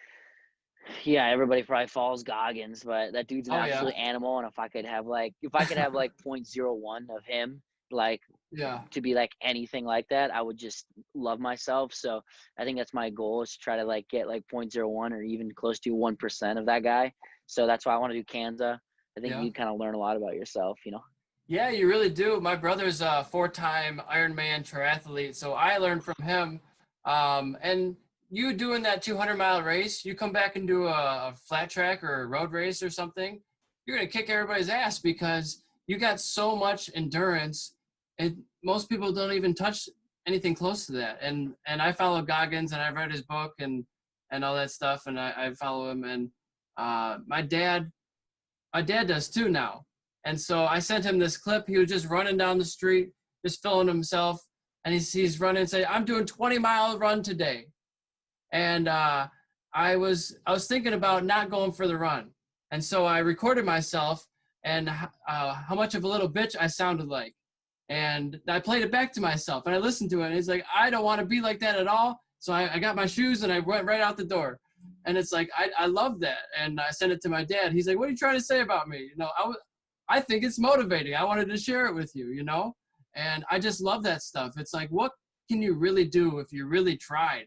yeah, everybody probably follows Goggins, but that dude's an Oh yeah. absolute animal. And if I could have like 0.01 of him, like Yeah. to be like anything like that, I would just love myself. So I think that's my goal, is to try to like get like 0.01 or even close to 1% of that guy. So that's why I want to do Kanza. I think Yeah. you kind of learn a lot about yourself, you know? Yeah, you really do. My brother's a four-time Ironman triathlete, so I learned from him. And you doing that 200-mile race, you come back and do a flat track or a road race or something, you're gonna kick everybody's ass because you got so much endurance, and most people don't even touch anything close to that. And I follow Goggins, and I've read his book and all that stuff, and I follow him. And my dad does too now. And so I sent him this clip. He was just running down the street, just filming himself. And he's running and saying, I'm doing 20-mile run today. And I was thinking about not going for the run. And so I recorded myself and how much of a little bitch I sounded like. And I played it back to myself and I listened to it. And he's like, I don't want to be like that at all. So I got my shoes and I went right out the door. And it's like, I love that. And I sent it to my dad. He's like, what are you trying to say about me? You know, I think it's motivating. I wanted to share it with you, you know? And I just love that stuff. It's like, what can you really do if you really tried?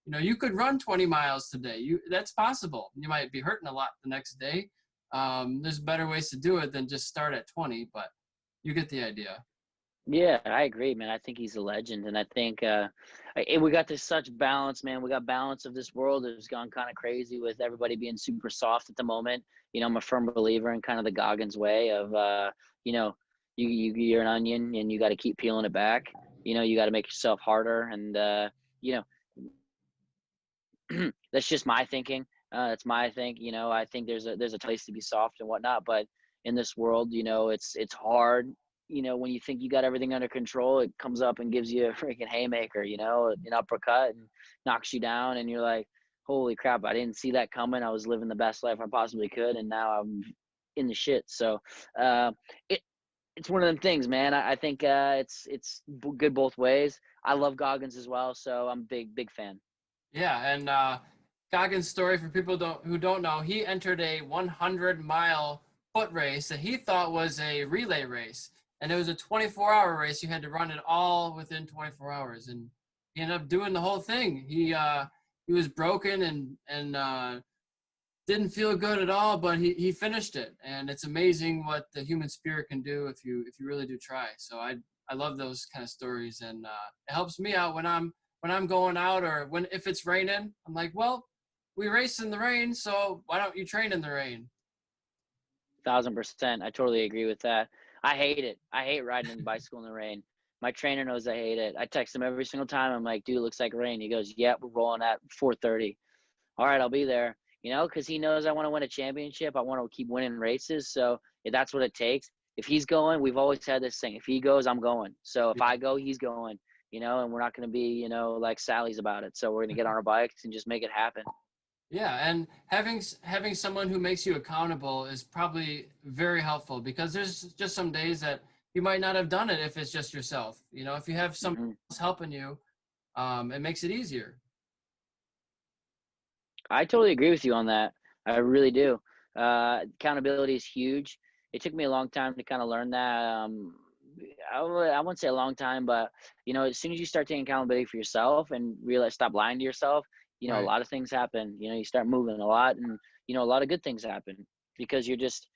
You know, you could run 20 miles today. That's possible. You might be hurting a lot the next day. There's better ways to do it than just start at 20, but you get the idea. Yeah, I agree, man. I think he's a legend. And I think we got this such balance, man. We got balance of this world has gone kind of crazy with everybody being super soft at the moment. You know, I'm a firm believer in kind of the Goggins way of, you know, you're an onion and you got to keep peeling it back. You know, you got to make yourself harder. And, you know, that's just my thinking. That's my think. You know, I think there's a place to be soft and whatnot, but in this world, you know, it's hard. You know, when you think you got everything under control, it comes up and gives you a freaking haymaker. You know, an uppercut and knocks you down, and you're like, "Holy crap! I didn't see that coming. I was living the best life I possibly could, and now I'm in the shit." So, uh, it it's one of them things, man. I think it's good both ways. I love Goggins as well, so I'm a big fan. Yeah, and Goggins' story for people who don't know, he entered a 100-mile foot race that he thought was a relay race, and it was a 24-hour race. You had to run it all within 24 hours, and he ended up doing the whole thing. He was broken and didn't feel good at all, but he finished it, and it's amazing what the human spirit can do if you really do try. So I love those kind of stories, and it helps me out when I'm going out or if it's raining. I'm like, well, we race in the rain, so why don't you train in the rain? 1,000%. I totally agree with that. I hate it. I hate riding in the bicycle in the rain. My trainer knows I hate it. I text him every single time. I'm like, dude, it looks like rain. He goes, yeah, we're rolling at 4:30. All right, I'll be there. You know, because he knows I want to win a championship. I want to keep winning races. So if that's what it takes. If he's going, we've always had this thing. If he goes, I'm going. So if Yeah. I go, he's going. You know, and we're not going to be, you know, like Sally's about it. So we're going to get on our bikes and just make it happen. Yeah, and having someone who makes you accountable is probably very helpful because there's just some days that you might not have done it if it's just yourself. You know, if you have someone Hmm. else helping you, it makes it easier. I totally agree with you on that. I really do. Accountability is huge. It took me a long time to kind of learn that. I wouldn't say a long time, but you know, as soon as you start taking accountability for yourself and realize, stop lying to yourself, you know, a Right. lot of things happen. You know, you start moving a lot, and you know, a lot of good things happen because you're just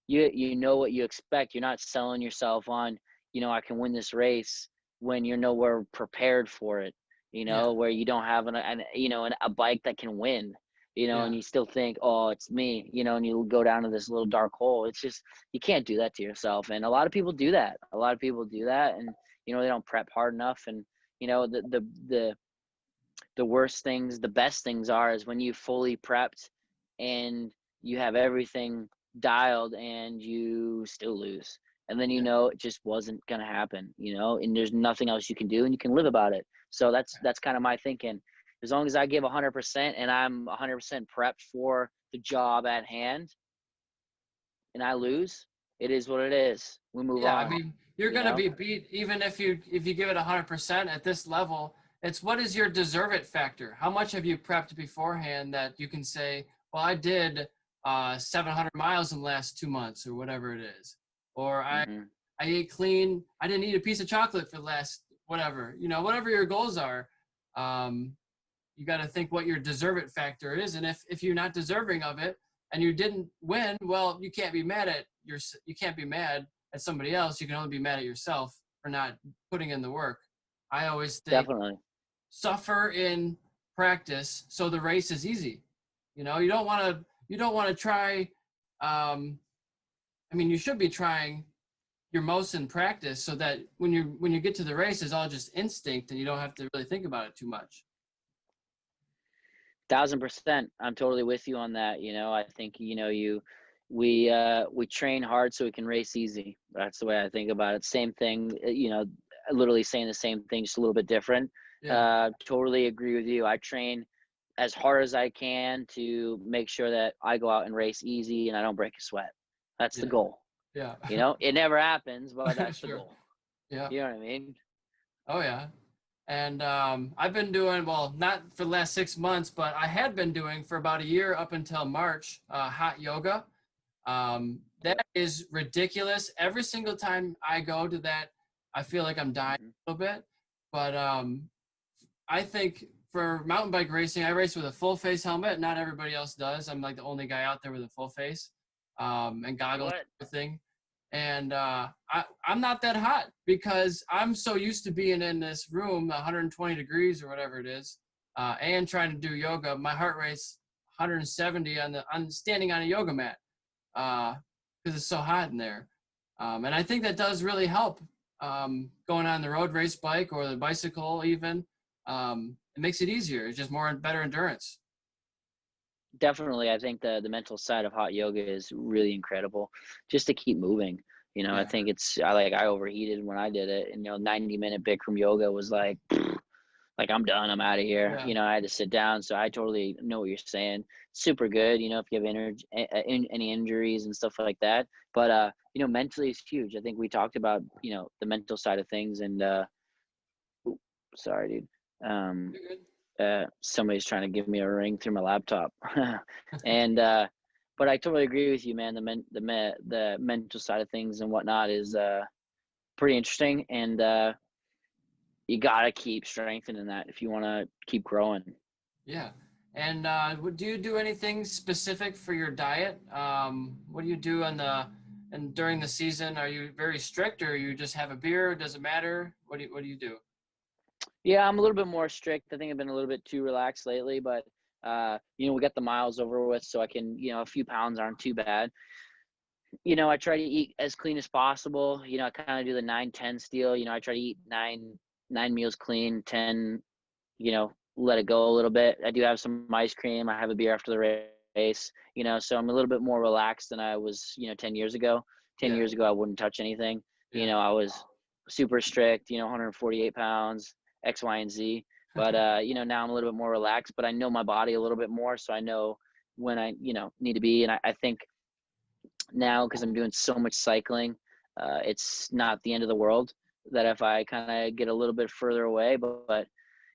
you know what you expect. You're not selling yourself on, you know, I can win this race when you're nowhere prepared for it, Yeah. where you don't have a bike that can win, and Yeah. you still think, oh, it's me, and you go down to this little dark hole. It's just, you can't do that to yourself. And a lot of people do that. And, they don't prep hard enough. And, the worst things, the best things is when you fully prepped and you have everything dialed and you still lose. And then, Yeah. it just wasn't going to happen, and there's nothing else you can do and you can live about it. So that's kind of my thinking. As long as I give 100% and I'm 100% prepped for the job at hand and I lose, it is what it is. We move Yeah, I on, mean, you're you gonna know? be beat even if you give it 100% at this level. It's what is your deserve it factor? How much have you prepped beforehand that you can say, well, I did 700 miles in the last 2 months or whatever it is, or Hmm. I ate clean. I didn't eat a piece of chocolate for the last whatever. Whatever your goals are, um, you got to think what your deserve it factor is, and if you're not deserving of it and you didn't win, well, you can't be mad at you can't be mad at somebody else. You can only be mad at yourself for not putting in the work. I always think Definitely. suffer in practice so the race is easy. You don't want to try. I mean, you should be trying your most in practice so that when you get to the race, it's all just instinct and you don't have to really think about it too much. 1,000%. I'm totally with you on that. I think, we train hard so we can race easy. That's the way I think about it. Same thing, literally saying the same thing, just a little bit different. Yeah, Totally agree with you. I train as hard as I can to make sure that I go out and race easy and I don't break a sweat. That's the yeah, goal. yeah. It never happens, but that's the Sure. goal. Yeah. You know what I mean? Oh yeah. And I've been doing, well, not for the last 6 months, but I had been doing for about a year up until March, hot yoga. That is ridiculous. Every single time I go to that, I feel like I'm dying Hmm. a little bit. But I think for mountain bike racing, I race with a full face helmet. Not everybody else does. I'm like the only guy out there with a full face and goggles and What? everything. And I'm not that hot because I'm so used to being in this room, 120 degrees or whatever it is, and trying to do yoga. My heart rate's 170 on standing on a yoga mat because it's so hot in there. And I think that does really help going on the road race bike or the bicycle even. It makes it easier. It's just better endurance. Definitely, I think the mental side of hot yoga is really incredible, just to keep moving. I Yeah, think I overheated when I did it, and 90-minute Bikram yoga was like I'm done, I'm out of here. yeah, I had to sit down, so I totally know what you're saying. Super good, if you have any injuries and stuff like that. But mentally it's huge. I think we talked about the mental side of things, and sorry, dude. Um, you're good. Somebody's trying to give me a ring through my laptop. And but I totally agree with you, man. The mental side of things and whatnot is pretty interesting, and you gotta keep strengthening that if you want to keep growing. Yeah. And do you do anything specific for your diet? What do you do and during the season? Are you very strict, or you just have a beer? Does it matter? What do you do? Yeah, I'm a little bit more strict. I think I've been a little bit too relaxed lately, but we got the miles over with, so I can, a few pounds aren't too bad. I try to eat as clean as possible. I kind of do the 9-10 steal. I try to eat nine meals clean, 10, let it go a little bit. I do have some ice cream. I have a beer after the race, so I'm a little bit more relaxed than I was, 10 years ago. 10 Yeah, years ago, I wouldn't touch anything. yeah, I was super strict, 148 pounds, X, Y, and Z. But, now I'm a little bit more relaxed, but I know my body a little bit more. So I know when I, need to be. And I think now, because I'm doing so much cycling, it's not the end of the world that if I kind of get a little bit further away, but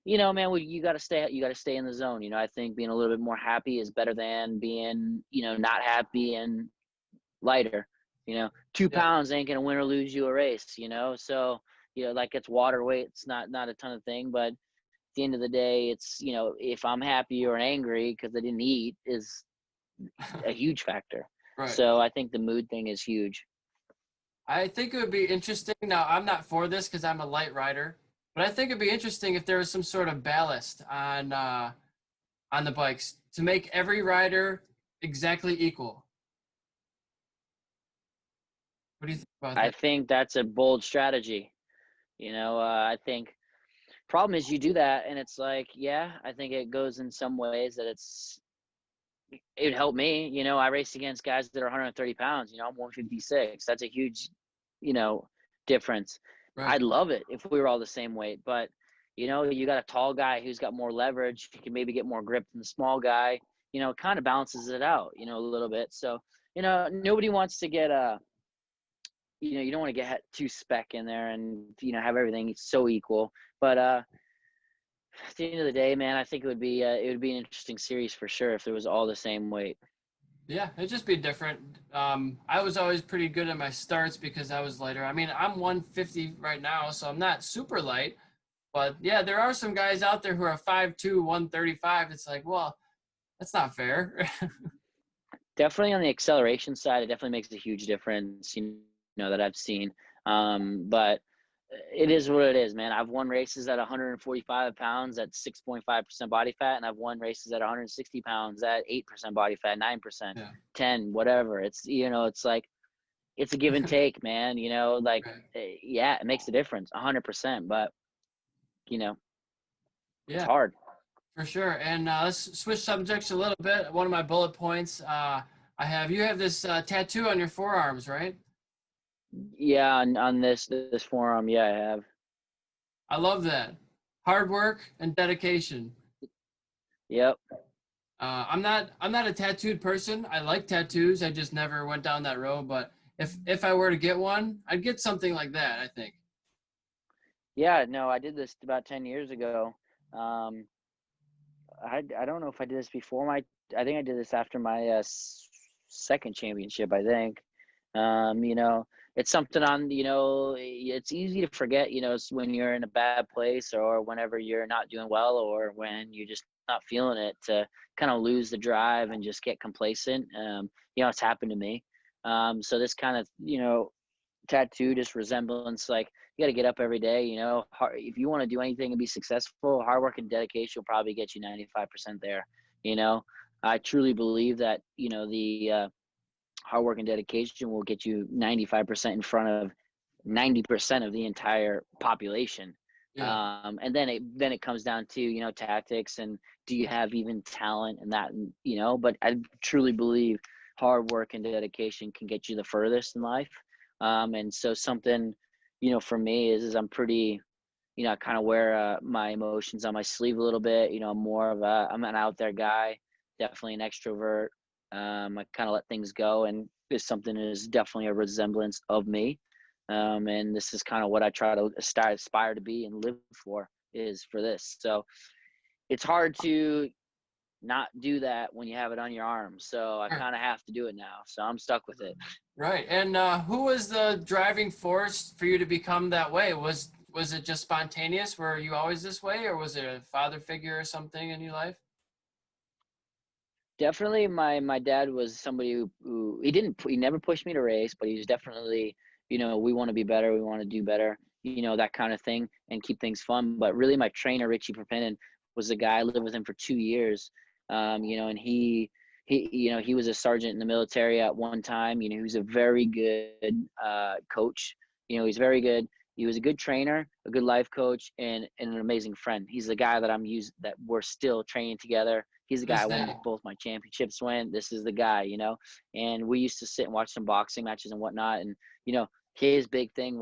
man, you got to stay in the zone. I think being a little bit more happy is better than being, not happy and lighter. 2 pounds ain't gonna win or lose you a race. So like it's water weight. It's not a ton of thing, but at the end of the day, it's if I'm happy or angry because I didn't eat is yeah. a huge factor. Right. So I think the mood thing is huge. I think it would be interesting. Now, I'm not for this because I'm a light rider, but I think it'd be interesting if there was some sort of ballast on the bikes to make every rider exactly equal. What do you think about I that? think that's a bold strategy. I think problem is you do that and it's like, yeah, I think it goes in some ways that it'd help me. I race against guys that are 130 pounds. I'm 156. That's a huge, you know, difference. Right. I'd love it if we were all the same weight, but you got a tall guy who's got more leverage. He can maybe get more grip than the small guy. It kind of balances it out, a little bit. So, nobody wants to get you don't want to get too spec in there and have everything so equal. But at the end of the day, man, I think it would be an interesting series for sure if it was all the same weight. Yeah, it'd just be different. I was always pretty good at my starts because I was lighter. I mean, I'm 150 right now, so I'm not super light. But yeah, there are some guys out there who are 5'2", 135. It's like, well, that's not fair. Definitely on the acceleration side, it definitely makes a huge difference, that I've seen. But it is what it is, man. I've won races at 145 pounds at 6.5% body fat, and I've won races at 160 pounds at 8% body fat, 9%, Yeah. 10, whatever. It's like, it's a give and take, man. Like, Right. yeah, it makes a difference, 100%. But, it's Yeah, hard. for sure. And let's switch subjects a little bit. One of my bullet points, you have this tattoo on your forearms, right? Yeah, on this forum, yeah, I have. I love that. Hard work and dedication. Yep. I'm not a tattooed person. I like tattoos. I just never went down that road. But if I were to get one, I'd get something like that, I think. Yeah, no, I did this about 10 years ago. Um, I don't know if I did this before I think I did this after my second championship, I think. It's something it's easy to forget, it's when you're in a bad place or whenever you're not doing well or when you're just not feeling it to kind of lose the drive and just get complacent. It's happened to me. So this kind of, tattoo, just resemblance, like you got to get up every day, if you want to do anything and be successful, hard work and dedication will probably get you 95% there. you know I truly believe that the hard work and dedication will get you 95% in front of 90% of the entire population. Yeah. And then it comes down to tactics and do you have even talent and that, but I truly believe hard work and dedication can get you the furthest in life. And so something for me is I'm pretty, I kind of wear my emotions on my sleeve a little bit. I'm an out there guy, definitely an extrovert. I kind of let things go, and this something is definitely a resemblance of me. And this is kind of what I try to aspire to be and live for, is for this. So it's hard to not do that when you have it on your arm. So I Sure. kind of have to do it now. So I'm stuck with it. Right. And who was the driving force for you to become that way? Was it just spontaneous? Were you always this way, or was it a father figure or something in your life? Definitely, my dad was somebody who he never pushed me to race, but he was definitely, we want to be better, we want to do better, that kind of thing, and keep things fun. But really, my trainer Richie Perpinen was the guy. I lived with him for 2 years, and he was a sergeant in the military at one time. He was a very good coach. He's very good. He was a good trainer, a good life coach, and an amazing friend. He's the guy that we're still training together. He's the guy This I won day. both my championships when. This is the guy, and we used to sit and watch some boxing matches and whatnot. And, his big thing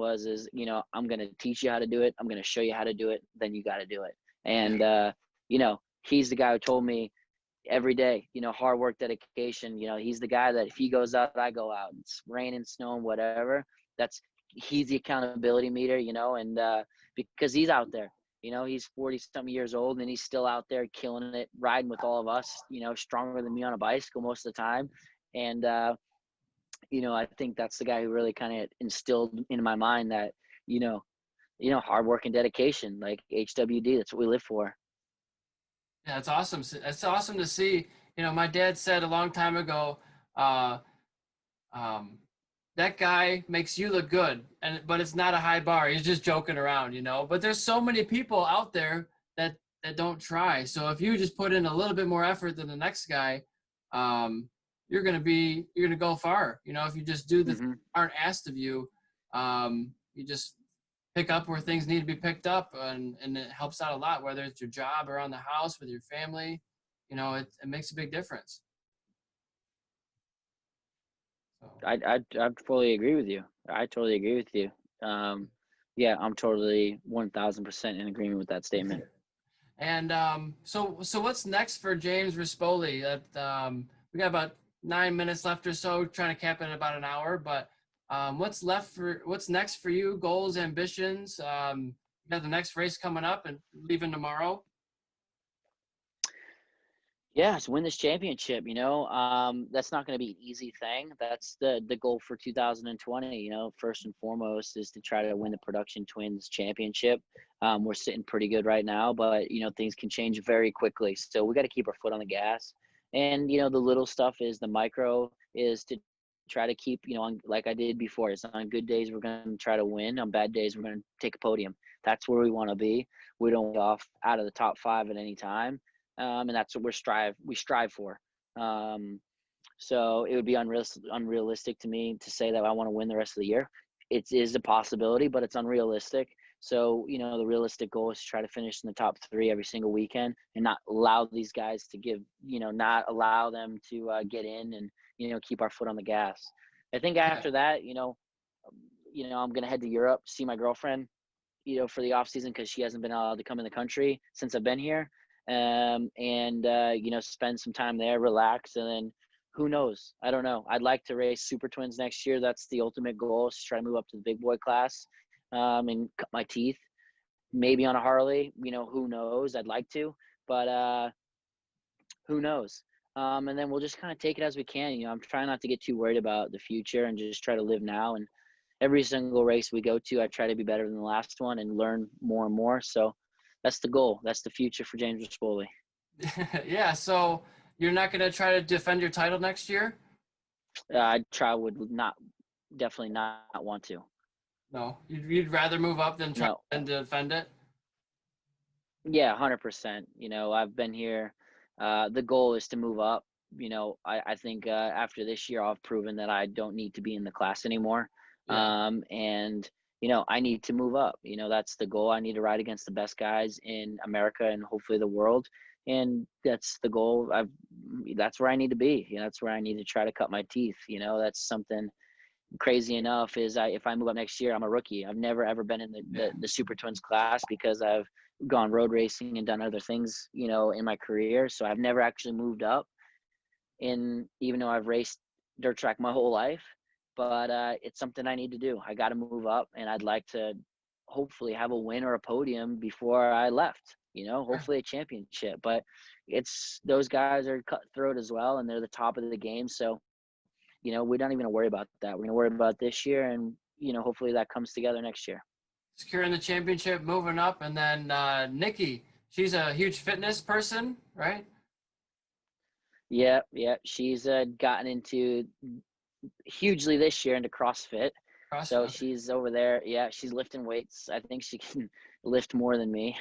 I'm going to teach you how to do it. I'm going to show you how to do it. Then you got to do it. Yeah. And, he's the guy who told me every day, hard work, dedication, he's the guy that if he goes out, I go out. It's raining, snowing, whatever. He's the accountability meter, and because he's out there, he's 40 something years old and he's still out there killing it, riding with all of us, stronger than me on a bicycle most of the time. And, I think that's the guy who really kind of instilled in my mind that, hard work and dedication, like HWD, that's what we live for. Yeah, that's awesome. That's awesome to see. My dad said a long time ago, uh, um, that guy makes you look good, but it's not a high bar. He's just joking around, you know. But there's so many people out there that don't try. So if you just put in a little bit more effort than the next guy, you're gonna go far. You know, if you just do the things Mm-hmm. that aren't asked of you, you just pick up where things need to be picked up, and it helps out a lot. Whether it's your job, around the house, with your family, you know, it makes a big difference. So. I fully agree with you. I totally agree with you. Um, yeah, I'm totally 1000% in agreement with that statement. And so what's next for James Rispoli? We got about 9 minutes left or so, trying to cap it at about an hour. But what's next for you? Goals, ambitions? You got the next race coming up and leaving tomorrow. Yeah, to win this championship, that's not going to be an easy thing. That's the goal for 2020. First and foremost is to try to win the Production Twins championship. We're sitting pretty good right now, but things can change very quickly. So we got to keep our foot on the gas. And the little stuff is the micro is to try to keep on, like I did before. It's on good days we're going to try to win. On bad days we're going to take a podium. That's where we want to be. We don't get off out of the top 5 at any time. And that's what we strive for. So it would be unrealistic to me to say that I want to win the rest of the year. It is a possibility, but it's unrealistic. So, the realistic goal is to try to finish in the top 3 every single weekend and not allow these guys to not allow them to get in and, keep our foot on the gas. I think Yeah. after that, I'm going to head to Europe, see my girlfriend, for the off season because she hasn't been allowed to come in the country since I've been here. Spend some time there, relax, and then who knows? I don't know. I'd like to race Super Twins next year. That's the ultimate goal, is to try to move up to the big boy class, and cut my teeth. Maybe on a Harley, who knows? I'd like to, but who knows? And then we'll just kind of take it as we can. I'm trying not to get too worried about the future and just try to live now. And every single race we go to, I try to be better than the last one and learn more and more. So that's the goal. That's the future for James Rispoli. Yeah. So you're not going to try to defend your title next year? Definitely not want to. No, you'd rather move up than try No. and defend it. Yeah, 100%. I've been here. The goal is to move up. I think after this year, I've proven that I don't need to be in the class anymore. Yeah. And I need to move up. That's the goal. I need to ride against the best guys in America and hopefully the world. And that's the goal. That's where I need to be. That's where I need to try to cut my teeth. That's something crazy enough is if I move up next year, I'm a rookie. I've never ever been in the Super Twins class because I've gone road racing and done other things, in my career. So I've never actually moved up, even though I've raced dirt track my whole life. But it's something I need to do. I got to move up, and I'd like to hopefully have a win or a podium before I left. Hopefully a championship. But those guys are cutthroat as well, and they're the top of the game. So we don't even worry about that. We're going to worry about this year, and, hopefully that comes together next year. Securing the championship, moving up, and then Nikki, she's a huge fitness person, right? Yeah. She's gotten into hugely this year into CrossFit. So CrossFit. she's over there. Yeah, she's lifting weights. I think she can lift more than me.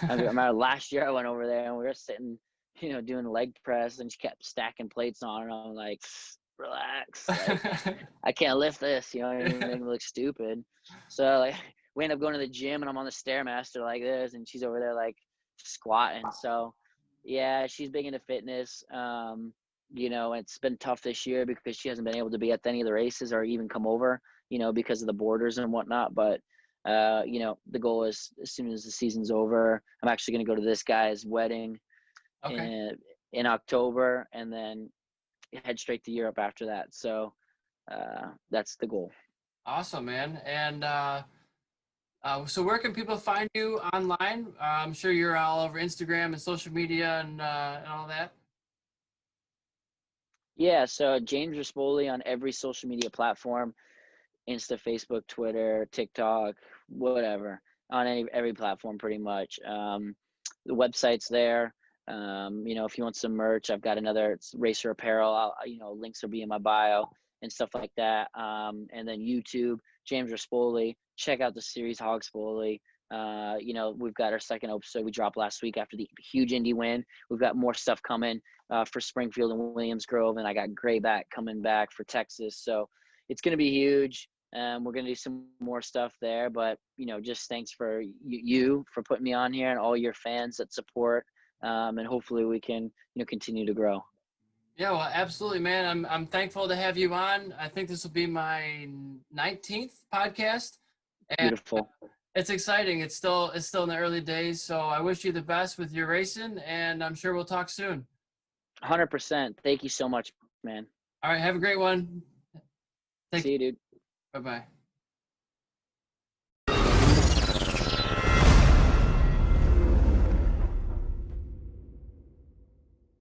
I remember last year I went over there and we were sitting, doing leg press, and she kept stacking plates on, and I'm like, relax. Like, I can't lift this, you're making me look stupid. So like we end up going to the gym, and I'm on the Stairmaster like this, and she's over there like squatting. So yeah, she's big into fitness. It's been tough this year because she hasn't been able to be at any of the races or even come over, because of the borders and whatnot. But the goal is, as soon as the season's over, I'm actually going to go to this guy's wedding in October, and then head straight to Europe after that. So that's the goal. Awesome, man. And so where can people find you online? I'm sure you're all over Instagram and social media and all that. Yeah, so James Rispoli on every social media platform, Insta, Facebook, Twitter, TikTok, whatever, on every platform pretty much. The website's there. If you want some merch, I've got another racer apparel. Links will be in my bio and stuff like that. And then YouTube, James Rispoli. Check out the series Hog Spoli. We've got our second episode we dropped last week after the huge Indy win. We've got more stuff coming for Springfield and Williams Grove, and I got Grayback coming back for Texas. So it's going to be huge. We're going to do some more stuff there, but just thanks for you for putting me on here and all your fans that support. And hopefully we can, continue to grow. Yeah, well, absolutely, man. I'm thankful to have you on. I think this will be my 19th podcast. And Beautiful. it's exciting. It's still in the early days. So I wish you the best with your racing, and I'm sure we'll talk soon. 100%. Thank you so much, man. All right. Have a great one. See you, dude. Bye-bye.